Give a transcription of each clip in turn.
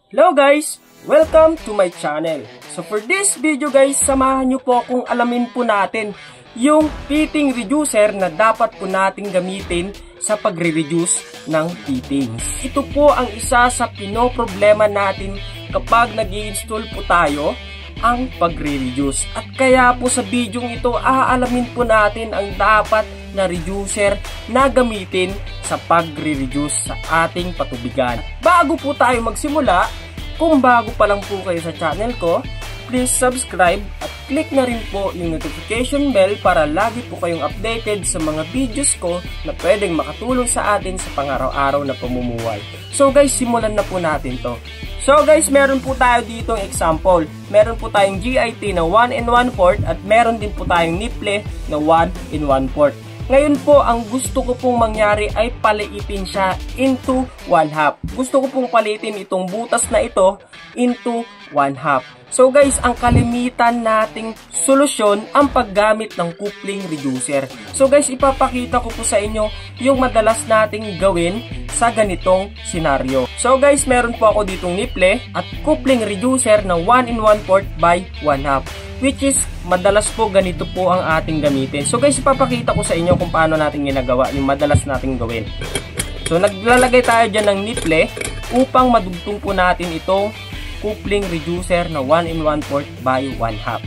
Hello guys! Welcome to my channel. So for this video guys, samahan nyo po kung alamin po natin yung fitting reducer na dapat po nating gamitin sa pagre-reduce ng fittings. Ito po ang isa sa pinoproblema natin kapag nag-i-install po tayo ang pagre-reduce. At kaya po sa video ito, aalamin po natin ang dapat na reducer na gamitin sa pagre-reduce sa ating patubigan. Bago po tayo magsimula, kung bago pa lang po kayo sa channel ko, please subscribe at click na rin po yung notification bell para lagi po kayong updated sa mga videos ko na pwedeng makatulong sa atin sa pang-araw-araw na pamumuhay. So guys, simulan na po natin to. So guys, meron po tayo dito ang example. Meron po tayong GIT na 1 1/4 at meron din po tayong Nipple na 1 1/4. Ngayon po, ang gusto ko pong mangyari ay paliitin siya into 1/2. Gusto ko pong paliitin itong butas na ito into 1/2. So guys, ang kalimitan nating solusyon ang paggamit ng coupling reducer. So guys, ipapakita ko po sa inyo yung madalas nating gawin sa ganitong senaryo. So guys, meron po ako ditong Nipple at coupling reducer na 1 1/4 by 1/2. Which is, madalas po ganito po ang ating gamitin. So guys, ipapakita ko sa inyo kung paano natin ginagawa yung madalas nating gawin. So naglalagay tayo dyan ng Nipple upang madugtong po natin itong coupling reducer na 1 1/4 by 1/2.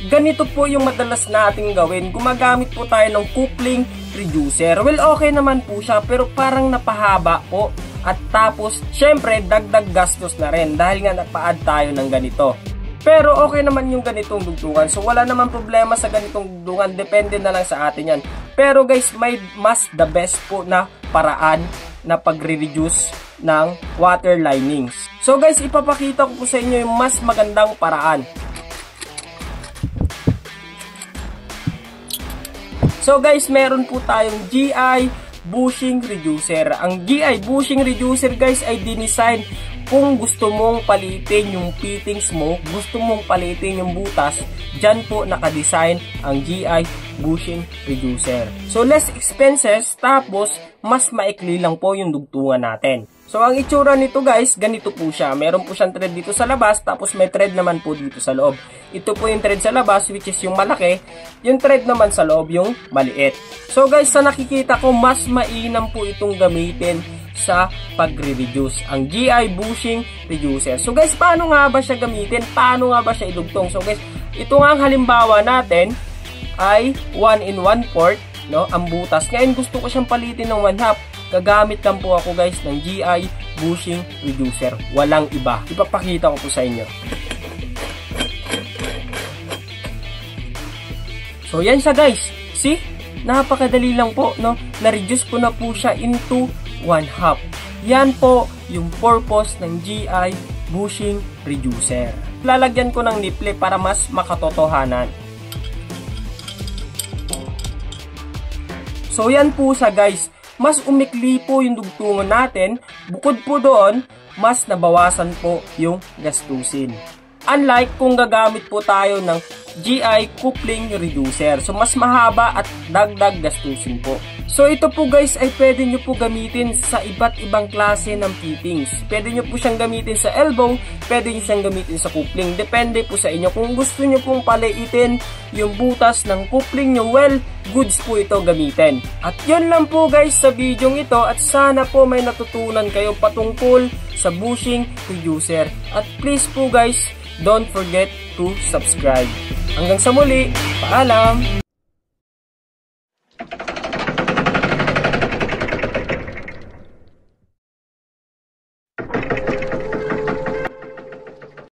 Ganito po yung madalas nating gawin. Gumagamit po tayo ng coupling reducer. Well, okay naman po siya, pero parang napahaba po. At tapos, syempre, dagdag gastos na rin dahil nga nagpa-add tayo ng ganito. Pero okay naman yung ganitong dugtungan. So wala naman problema sa ganitong dugtungan. Depende na lang sa atin yan. Pero guys, may mas the best po na paraan na pagre-reduce ng water linings. So guys, ipapakita ko po sa inyo yung mas magandang paraan. So guys, meron po tayong GI bushing reducer. Ang GI bushing reducer guys ay dinisign kung gusto mong palitin yung fittings mo, gusto mong palitin yung butas, dyan po nakadesign ang GI bushing reducer. So less expenses, tapos mas maikli lang po yung dugtungan natin. So ang itsura nito guys, ganito po siya. Meron po siyang thread dito sa labas, tapos may thread naman po dito sa loob. Ito po yung thread sa labas, which is yung malaki. Yung thread naman sa loob, yung maliit. So guys, sa nakikita ko, mas mainam po itong gamitin sa pagre-reduce, ang GI bushing reducer. So guys, paano nga ba siya gamitin? Paano nga ba siya idugtong? So guys, ito nga ang halimbawa natin ay 1 1/4, no? Ang butas. Ngayon gusto ko siyang palitin ng 1/2. Gagamit lang po ako guys ng GI bushing reducer. Walang iba. Ipapakita ko po sa inyo. So yan siya guys. See? Napakadali lang po, no? Na-reduce ko na po siya into 1/2. Yan po yung purpose ng GI bushing reducer. Lalagyan ko ng nipple para mas makatotohanan. So yan po siya guys. Mas umikli po yung dugtungan natin. Bukod po doon, mas nabawasan po yung gastusin. Unlike kung gagamit po tayo ng GI coupling reducer. So mas mahaba at dagdag gastusin po. So ito po guys ay pwede nyo po gamitin sa iba't ibang klase ng fittings. Pwede nyo po siyang gamitin sa elbow, pwede nyo siyang gamitin sa coupling. Depende po sa inyo. Kung gusto nyo pong paliitin yung butas ng coupling nyo, well, goods po ito gamitin. At yun lang po guys sa video ito, at sana po may natutunan kayo patungkol sa bushing reducer. At please po guys, don't forget to subscribe. Hanggang sa muli, paalam!